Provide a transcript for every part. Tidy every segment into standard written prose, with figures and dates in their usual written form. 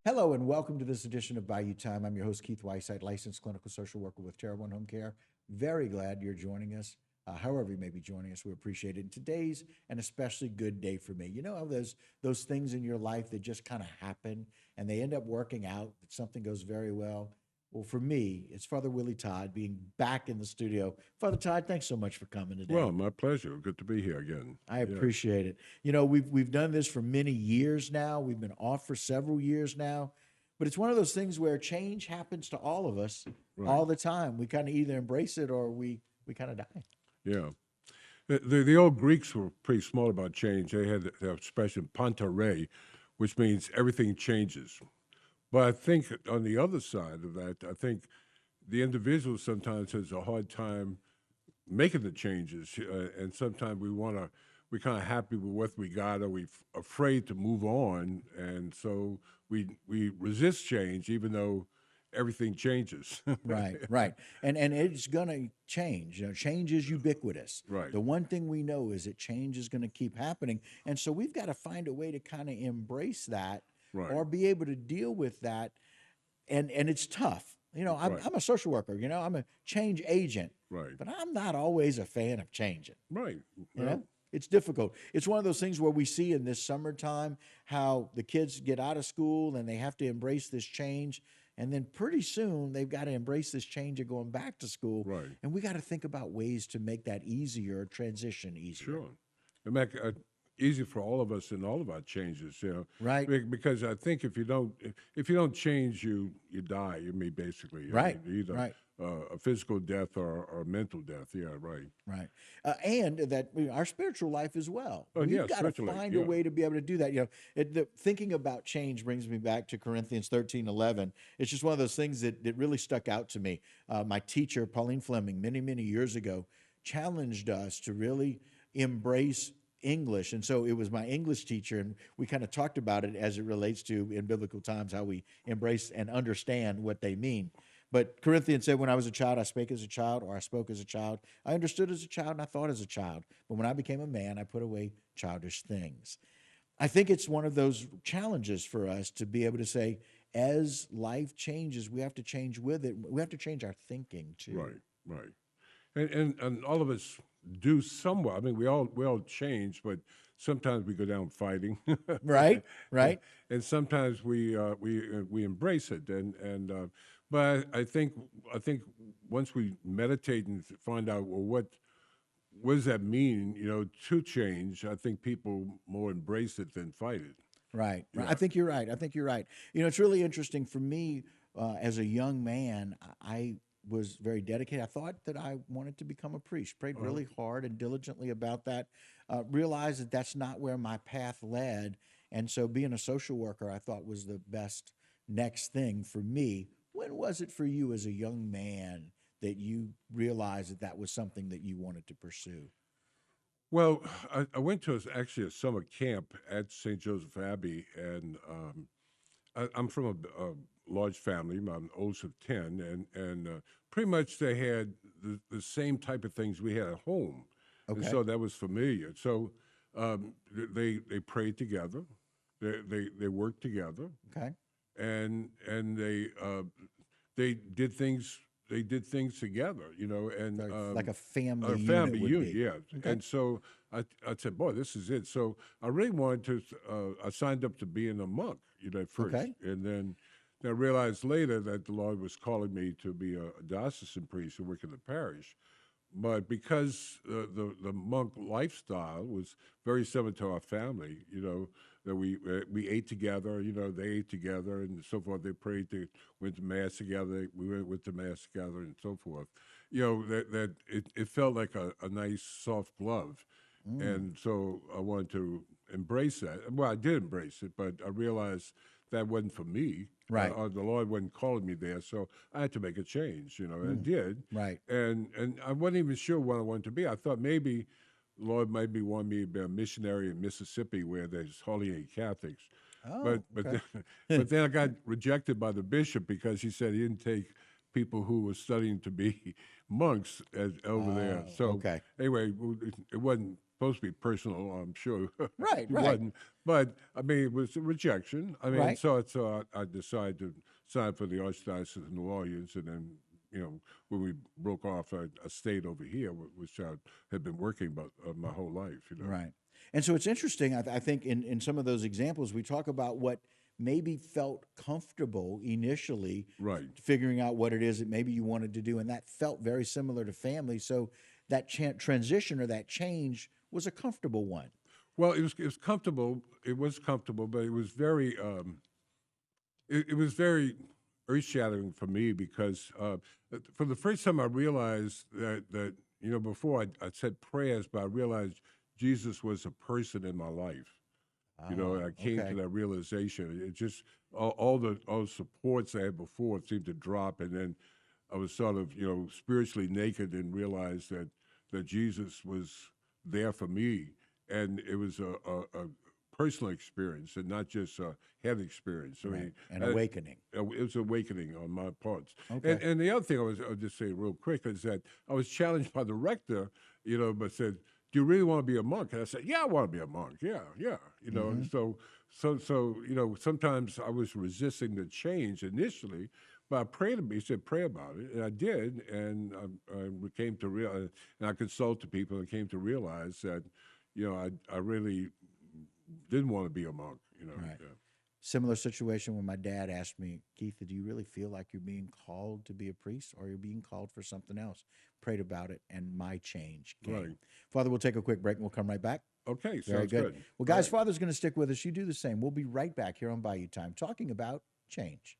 Hello and welcome to this edition of Bayou Time. I'm your host, Keith Weisheit, licensed clinical social worker with Terra One Home Care. Very glad you're joining us. However, you may be joining us, we appreciate it. And today's an especially good day for me. You know how those things in your life that just kind of happen and they end up working out, that something goes very well. Well, for me, it's Father Willie Todd being back in the studio. Father Todd, thanks so much for coming Well, today. my pleasure. Good to be here again. I Yes. appreciate it. You know, we've done this for many years now. We've been off for several years now. But it's one of those things where change happens to all of us Right. all the time. We kind of either embrace it or we kind of die. Yeah. The old Greeks were pretty smart about change. They had the expression "pantare," which means everything changes. But I think on the other side of that, I think the individual sometimes has a hard time making the changes, and sometimes we're kind of happy with what we got, or we're afraid to move on, and so we resist change, even though everything changes. Right, right. And it's gonna change. You know, change is ubiquitous. Right, The one thing we know is that change is gonna keep happening. And so we've got to find a way to kind of embrace that right, or be able to deal with that. And it's tough. You know, I'm, right, I'm a social worker, you know, I'm a change agent, right, but I'm not always a fan of changing. right. You Well, know, it's difficult. It's one of those things where we see in this summertime how the kids get out of school and they have to embrace this change. And then pretty soon they've got to embrace this change of going back to school. right, And we got to think about ways to make that easier, transition easier. sure. It make easy for all of us in all of our changes, Right, because I think if you don't change, you die. You mean basically, I right, mean either right. a physical death or a mental death. Yeah, right. Right. And that our spiritual life as well. Oh We've yeah, got to certainly. find a Yeah. way to be able to do that. You know, thinking about change brings me back to Corinthians 13:11. It's just one of those things that really stuck out to me. My teacher, Pauline Fleming, many, many years ago, challenged us to really embrace English. And so it was my English teacher, and we kind of talked about it as it relates to in biblical times, how we embrace and understand what they mean. But Corinthians said, when I was a child, I spake as a child, or I spoke as a child. I understood as a child, and I thought as a child. But when I became a man, I put away childish things. I think it's one of those challenges for us to be able to say, as life changes, we have to change with it. We have to change our thinking too. Right, right. And all of us do somewhat. I mean, we all change, but sometimes we go down fighting, Right? and, Right? and sometimes we embrace it. But I think once we meditate and find out, well, what does that mean? To change. I think people more embrace it than fight it. Right. Right. I Yeah. think you're right. I think you're right. You know, it's really interesting for me as a young man. I was very dedicated. I thought that I wanted to become a priest. Prayed Uh-huh. really hard and diligently about that. Realized that that's not where my path led, and so being a social worker, I thought was the best next thing for me. When was it for you as a young man that you realized that that was something that you wanted to pursue? Well, I went to actually a summer camp at St. Joseph Abbey, and I'm from a large family. I'm the oldest of 10, and pretty much they had the same type of things we had at home, and Okay. so that was familiar. So they prayed together, they worked together, Okay. and they did things together, and Like a family a unit family would unit, be. yeah. Okay. And so I said, boy, this is it. So I really wanted to. I signed up to being a monk, at first, Okay. and then I realized later that the Lord was calling me to be a diocesan priest and work in the parish. But because the monk lifestyle was very similar to our family, that we ate together, they ate together and so forth. They prayed, they went to mass together. We went to mass together and so forth. That it felt like a nice soft glove, Mm. and so I wanted to embrace that. Well, I did embrace it, but I realized that wasn't for me. Right. Or the Lord wasn't calling me there, so I had to make a change, and I Mm. did. Right. And I wasn't even sure what I wanted to be. I thought maybe the Lord might be wanting me to be a missionary in Mississippi where there's hardly any Catholics. But Oh, but okay. then, but then I got rejected by the bishop because he said he didn't take people who were studying to be monks over there. Oh, So okay. anyway, it wasn't supposed to be personal. I'm sure Right, it right, wasn't, but I mean, it was a rejection. I mean, right. so I decided to sign for the Archdiocese of New Orleans, and then when we broke off, I stayed over here, which I had been working about my whole life. Right. And so it's interesting. I think in some of those examples, we talk about what maybe felt comfortable initially, Right. figuring out what it is that maybe you wanted to do. And that felt very similar to family. So that transition or that change was a comfortable one. Well, it was comfortable. It was comfortable, but it was very it was very earth shattering for me because for the first time I realized that before I said prayers, but I realized Jesus was a person in my life. And I came to Okay. that realization. It just all the supports I had before seemed to drop, and then I was sort of spiritually naked and realized that Jesus was there for me, and it was a personal experience and not just a head experience. I Right. mean, An awakening. it was awakening on my parts. Okay. And the other thing I'll just say real quick is that I was challenged by the rector, but said, "Do you really want to be a monk?" And I said, "Yeah, I want to be a monk. Yeah, yeah." And so sometimes I was resisting the change initially, but I prayed to me. He said, "Pray about it," and I did, and I came to realize, and I consulted people, and came to realize that, I really didn't want to be a monk. Right. Yeah. Similar situation when my dad asked me, Keith, do you really feel like you're being called to be a priest or you're being called for something else? Prayed about it and my change came. Right. Father, we'll take a quick break and we'll come right back. Okay, Very sounds good. good. Well, All guys, right. Father's going to stick with us. You do the same. We'll be right back here on Bayou Time talking about change.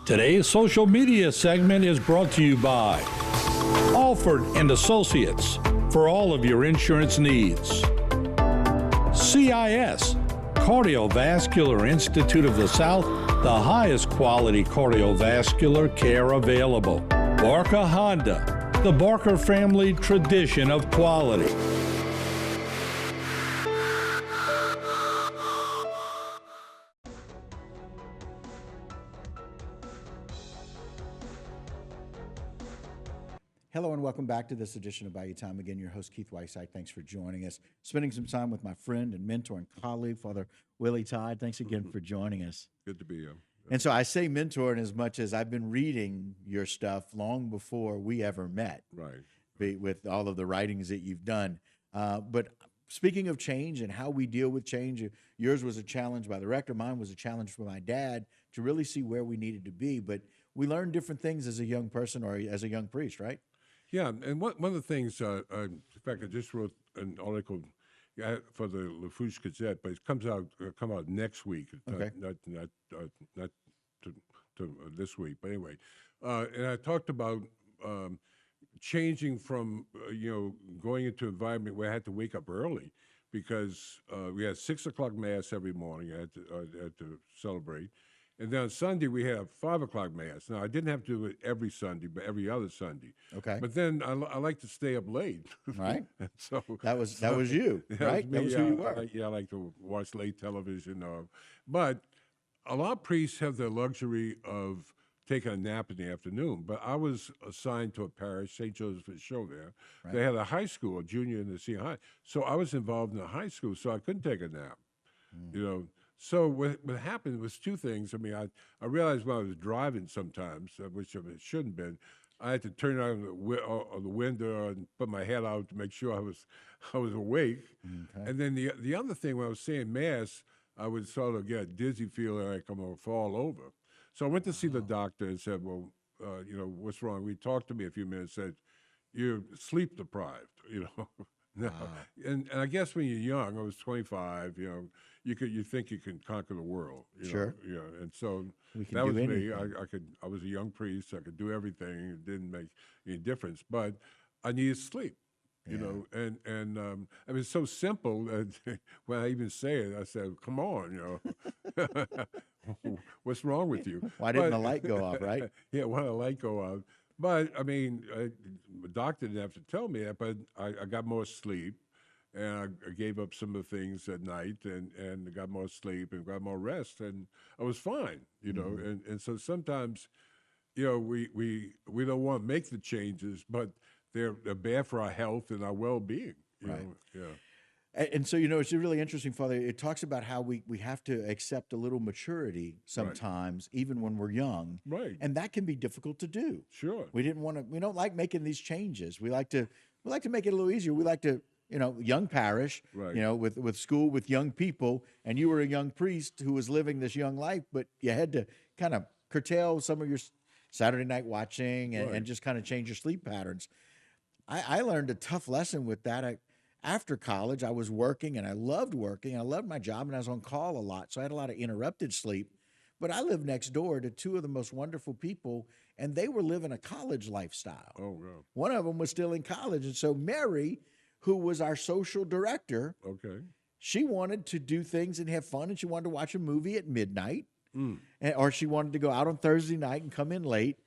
Today's social media segment is brought to you by Alford and Associates for all of your insurance needs. CIS, Cardiovascular Institute of the South, the highest quality cardiovascular care available. Barker Honda, the Barker family tradition of quality. Hello and welcome back to this edition of Bayou Time. Again, your host, Keith Weisheit. Thanks for joining us. Spending some time with my friend and mentor and colleague, Father Todd. Thanks again for joining us. Good to be here. And so I say mentor in as much as I've been reading your stuff long before we ever met, Right. with all of the writings that you've done. But speaking of change and how we deal with change, yours was a challenge by the rector. Mine was a challenge for my dad to really see where we needed to be. But we learn different things as a young person or as a young priest, right? Yeah, and one of the things, in fact, I just wrote an article for the Lafourche Gazette, but it come out next week. Okay. Not to this week, but anyway. And I talked about changing from going into an environment where I had to wake up early because we had 6 o'clock mass every morning. I had to celebrate. And then on Sunday, we have 5 o'clock mass. Now, I didn't have to do it every Sunday, but every other Sunday. Okay. But then I like to stay up late. Right. so That was you, right? me. That was who you were. I like to watch late television. But a lot of priests have the luxury of taking a nap in the afternoon. But I was assigned to a parish, St. Joseph's Show there. Right. They had a high school, a junior and a senior high. So I was involved in the high school, so I couldn't take a nap. So what happened was two things. I mean, I realized when I was driving sometimes, which it shouldn't have been, I had to turn on the window and put my head out to make sure I was awake. Okay. And then the other thing, when I was saying mass, I would sort of get a dizzy feeling like I'm gonna fall over. So I went to see the doctor and said, "Well, what's wrong?" He talked to me a few minutes. Said, "You're sleep deprived." No. Wow. And I guess when you're young, I was 25. You think you can conquer the world. Sure. And so We can that do was me. anything. I was a young priest. I could do everything. It didn't make any difference, but I needed sleep. And I mean, it's so simple that when I even say it, I said, "Come on, what's wrong with you?" Why didn't the light go off, right? Yeah, why did the light go off? But I mean, the doctor didn't have to tell me that, but I got more sleep, and I gave up some of the things at night and got more sleep and got more rest, and I was fine, you know. And so sometimes, you know, we don't want to make the changes, but they're bad for our health and our well-being. You Right. know? Yeah. And so, you know, it's really interesting, Father. It talks about how we have to accept a little maturity sometimes, even when we're young. Right. And that can be difficult to do. Sure. We don't like making these changes. We like to make it a little easier. We like to, you know, young parish, Right. you know, with school, with young people, and you were a young priest who was living this young life, but you had to kind of curtail some of your Saturday night watching and just kind of change your sleep patterns. I learned a tough lesson with that. After college, I was working, and I loved working. I loved my job, and I was on call a lot, so I had a lot of interrupted sleep. But I lived next door to two of the most wonderful people, and they were living a college lifestyle. Oh, wow. One of them was still in college, and so Mary, who was our social director, Okay. she wanted to do things and have fun, and she wanted to watch a movie at midnight, or she wanted to go out on Thursday night and come in late.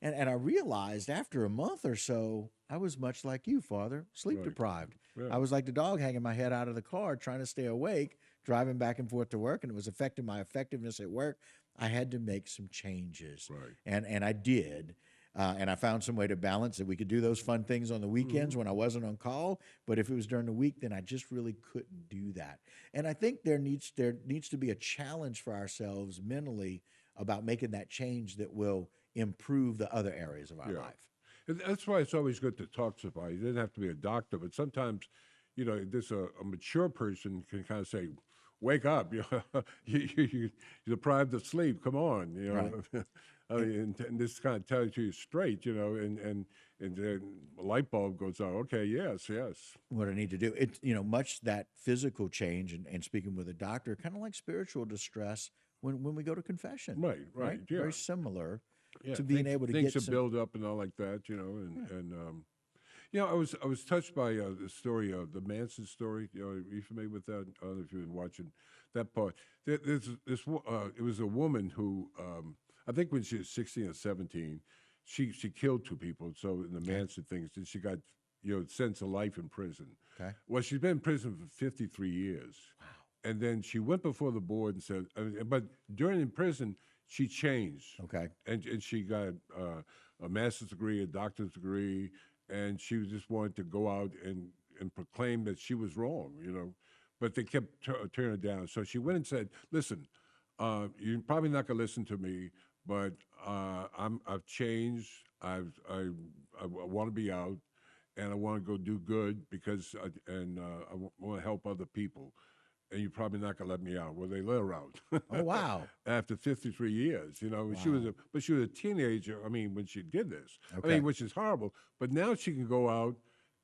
And I realized after a month or so, I was much like you, Father, sleep deprived. Yeah. I was like the dog hanging my head out of the car, trying to stay awake, driving back and forth to work, and it was affecting my effectiveness at work. I had to make some changes, Right. and I did. And I found some way to balance it. We could do those fun things on the weekends when I wasn't on call, but if it was during the week, then I just really couldn't do that. And I think there needs to be a challenge for ourselves mentally about making that change that will improve the other areas of our life. And that's why it's always good to talk to somebody. You doesn't have to be a doctor, but sometimes, you know, this a mature person can kind of say, "Wake up! You know, you're deprived of sleep. Come on!" You know, I mean, and this kind of tells you straight. You know, and then a light bulb goes on. Okay, yes. What I need to do, much that physical change and speaking with a doctor, kind of like spiritual distress when we go to confession. Right. Yeah. Very similar. Yeah, To being able to things get to build up and all like that, you know, and you know, I was touched by the story of the Manson story. You know, are you familiar with that? I don't know if you've been watching that part. There's this. It was a woman who I think when she was 16 or 17, she killed two people. So in the Manson things, and she got sentenced to life in prison. Okay. Well, she's been in prison for 53 years. Wow. And then she went before the board and said, but during in prison. She changed. Okay. And she got a master's degree, a doctor's degree, and she just wanted to go out and proclaim that she was wrong, you know. But they kept turning her down. So she went and said, "Listen, you're probably not going to listen to me, but I've changed. I want to be out, and I want to go do good because I want to help other people. And you're probably not gonna let me out." Well, they let her out. Oh, wow. After 53 years, you know, Wow. she was a teenager. I mean, when she did this, Okay. I mean, which is horrible. But now she can go out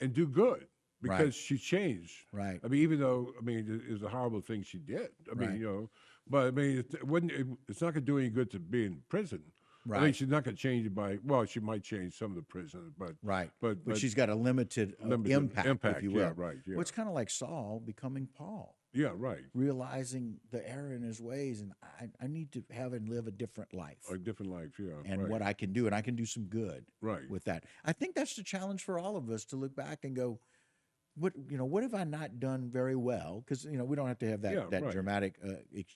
and do good because Right. she changed. Right. I mean, even though it was a horrible thing she did. I mean, Right. you know, but I mean, it's not gonna do any good to be in prison. I Right. mean, she's not gonna change it by. Well, she might change some of the prisoners, but Right. but she's got a limited, impact, if you will. yeah, right, yeah. Well, it's kind of like Saul becoming Paul, yeah, right. realizing the error in his ways, and I need to have and live a different life. A different life, yeah. And right. what I can do, and I can do some good Right. with that. I think that's the challenge for all of us to look back and go, what have I not done very well? Because we don't have to have that Yeah, right. dramatic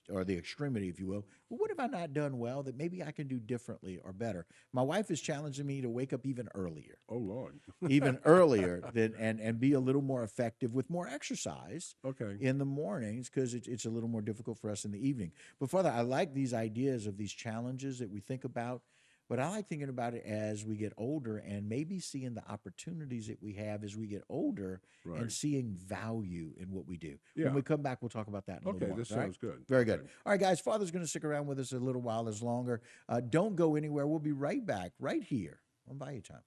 or the extremity, if you will. But what have I not done well that maybe I can do differently or better? My wife is challenging me to wake up even earlier, Oh Lord. even earlier than and be a little more effective with more exercise Okay. in the mornings, because it's a little more difficult for us in the evening. But Father, I like these ideas of these challenges that we think about, but I like thinking about it as we get older and maybe seeing the opportunities that we have as we get older and Right. seeing value in what we do. Yeah. When we come back, we'll talk about that in a Okay, little more. this all right? sounds good. Very good. Okay. All right, guys, Father's going to stick around with us a little while as longer. Don't go anywhere. We'll be right back right here on Bayou Time.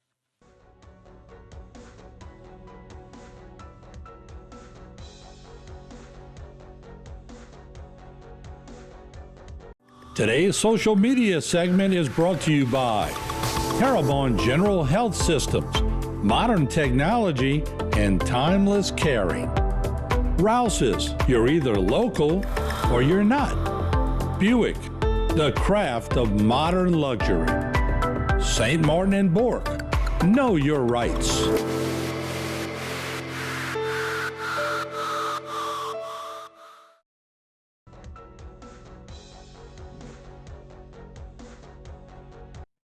Today's social media segment is brought to you by Terrebonne General Health Systems, modern technology, and timeless caring. Rouse's, you're either local or you're not. Buick, the craft of modern luxury. St. Martin and Bourke, know your rights.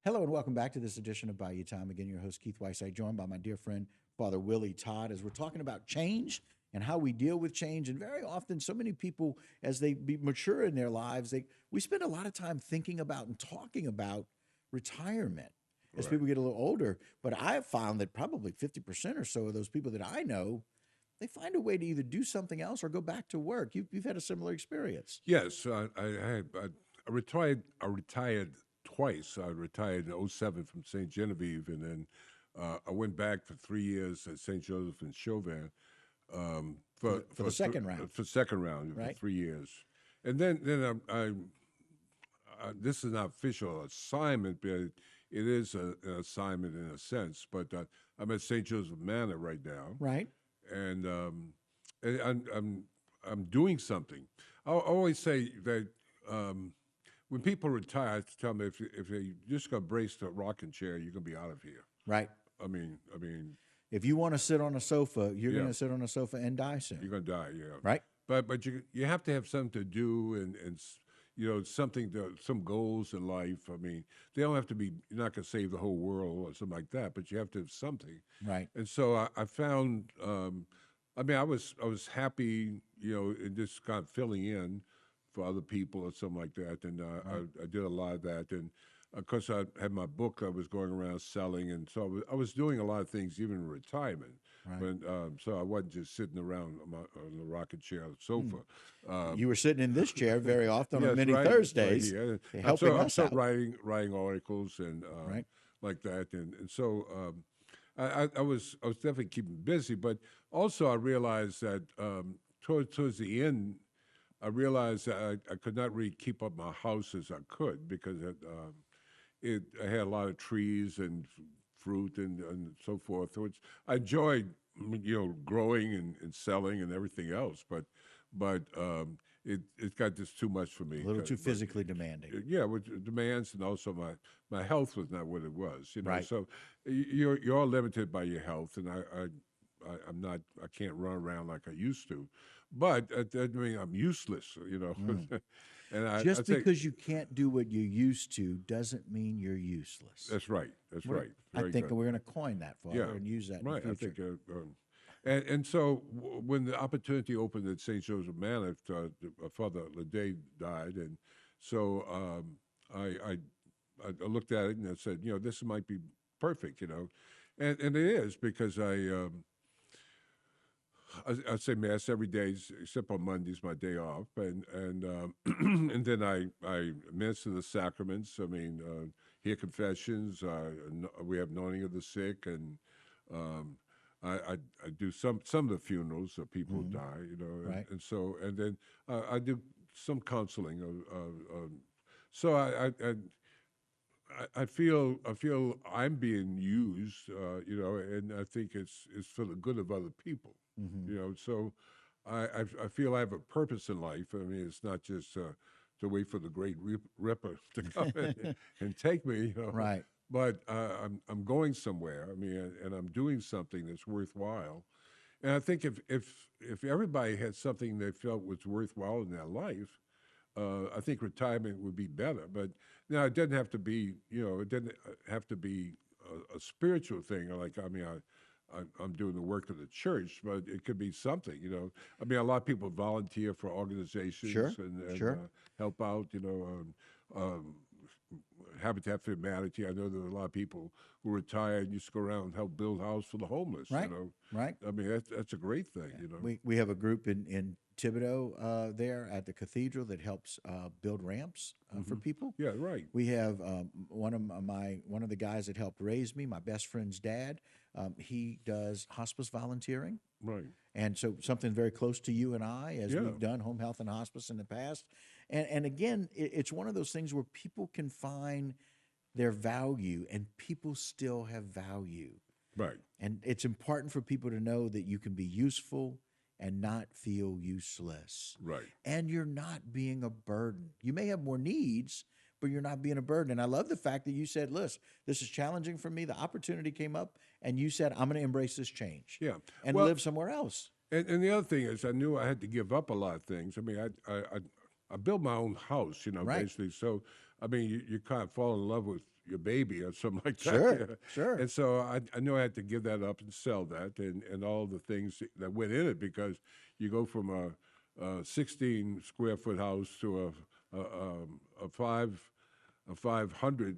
Hello and welcome back to this edition of Bayou Time. Again, your host, Keith Weisheit, joined by my dear friend, Father Willie Todd, as we're talking about change and how we deal with change. And very often, so many people, as they mature in their lives, we spend a lot of time thinking about and talking about retirement as Right. people get a little older. But I've found that probably 50% or so of those people that I know, they find a way to either do something else or go back to work. You've had a similar experience. Yes, I retired. I retired twice. I retired in '07 from St. Genevieve, and then I went back for 3 years at St. Joseph and Chauvin For the second round. For second round Right. for 3 years, and then this is not official assignment, but it is an assignment in a sense. But I'm at St. Joseph Manor right now, Right. and I'm doing something. I always say that when people retire, I tell them if they just got braced a rocking chair, you're gonna be out of here. Right. I mean, If you want to sit on a sofa, you're Yeah. going to sit on a sofa and die soon. you're gonna die. Yeah. Right. But you have to have something to do and something some goals in life. I mean, they don't have to be. You're not gonna save the whole world or something like that, but you have to have something. Right. And so I found, I was happy, in just kind of filling in for other people or something like that, and I did a lot of that. And of course, I had my book I was going around selling, and so I was doing a lot of things even in retirement. Right. When, so I wasn't just sitting around on the rocking chair on the sofa. You were sitting in this chair very often on Yes, many right, Thursdays, right, yeah. helping I'm us still out. writing articles and Right. like that, and so I was definitely keeping busy, but also I realized that towards the end, I realized that I could not really keep up my house as I could because I had a lot of trees and fruit and so forth, which I enjoyed, growing and selling and everything else, but it got just too much for me. A little too But, physically demanding. yeah, with demands, and also my health was not what it was. Right. So you're all limited by your health, and I'm not. I can't run around like I used to, but that mean I'm useless. And Just I think because you can't do what you used to doesn't mean you're useless. that's right. That's What- right. I Very think good. we're going to coin that, Father, and use that right. in I the future. think, and so when the opportunity opened at St. Joseph Manor, Father Leday died, and so I looked at it and I said, this might be perfect, and it is because I say mass every day except on Mondays, my day off, and and then I minister the sacraments. I mean, hear confessions. We have anointing of the sick, and I do some of the funerals of people who die. Right. And so and then I do some counseling. So I feel I'm being used, and I think it's for the good of other people, So I feel I have a purpose in life. I mean, it's not just to wait for the great Ripper to come and take me, Right. But I'm going somewhere. I mean, and I'm doing something that's worthwhile. And I think if everybody had something they felt was worthwhile in their life, I think retirement would be better. But now it doesn't have to be, it doesn't have to be a spiritual thing. I'm doing the work of the church, but it could be something, I mean, a lot of people volunteer for organizations Sure, and sure. help out, Habitat for Humanity. I know there are a lot of people who retire and used to go around and help build houses for the homeless, Right. Right. I mean, that's a great thing, We have a group in Thibodeau there at the cathedral that helps build ramps for people. Yeah, right. We have one of the guys that helped raise me, my best friend's dad. He does hospice volunteering, Right. and so something very close to you and I, as Yeah. we've done home health and hospice in the past. And again, it's one of those things where people can find their value, and people still have value. Right. And it's important for people to know that you can be useful and not feel useless. Right. And you're not being a burden. You may have more needs, but you're not being a burden. And I love the fact that you said, listen, this is challenging for me. The opportunity came up, and you said, I'm going to embrace this change Yeah. and Well, live somewhere else. And the other thing is, I knew I had to give up a lot of things. I mean, I built my own house, Right. basically. So, I mean, you kind of fall in love with, your baby or something like that. Sure, sure. And so I knew I had to give that up and sell that and all the things that went in it, because you go from a 16 square foot house to a 500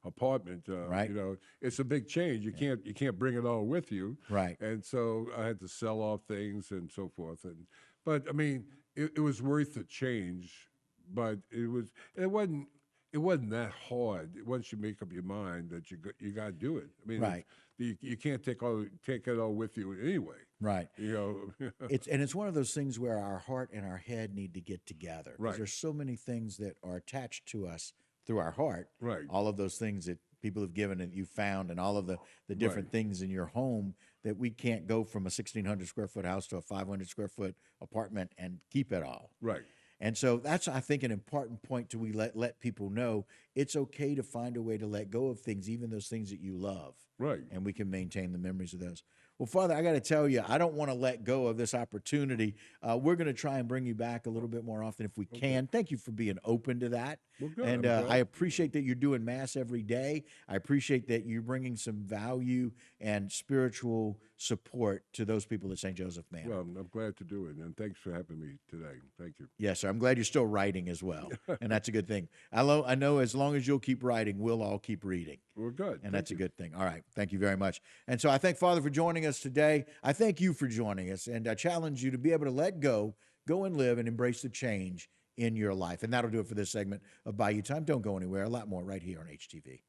apartment. Right. You know, it's a big change. You can't bring it all with you. Right. And so I had to sell off things and so forth. But I mean, it was worth the change. But it wasn't that hard once you make up your mind that you got to do it. I mean, Right. you can't take it all with you anyway. Right. You know. It's one of those things where our heart and our head need to get together. 'Cause Right. there's so many things that are attached to us through our heart. Right. All of those things that people have given and you found, and all of the different Right. things in your home, that we can't go from a 1,600 square foot house to a 500 square foot apartment and keep it all. Right. And so that's, I think, an important point to let people know it's okay to find a way to let go of things, even those things that you love. Right. And we can maintain the memories of those. Well, Father, I got to tell you, I don't want to let go of this opportunity. We're going to try and bring you back a little bit more often if we can. Thank you for being open to that. Well, good. And I'm glad. I appreciate that you're doing Mass every day. I appreciate that you're bringing some value and spiritual support to those people at St. Joseph Manor. Well, I'm glad to do it, and thanks for having me today. Thank you. Yes, sir. I'm glad you're still writing as well, and that's a good thing. I know as long as you'll keep writing, we'll all keep reading. Well, good. And that's a good thing. All right. Thank you very much. And so I thank Father for joining us today. I thank you for joining us. And I challenge you to be able to let go and live and embrace the change in your life. And that'll do it for this segment of Bayou Time. Don't go anywhere. A lot more right here on HTV.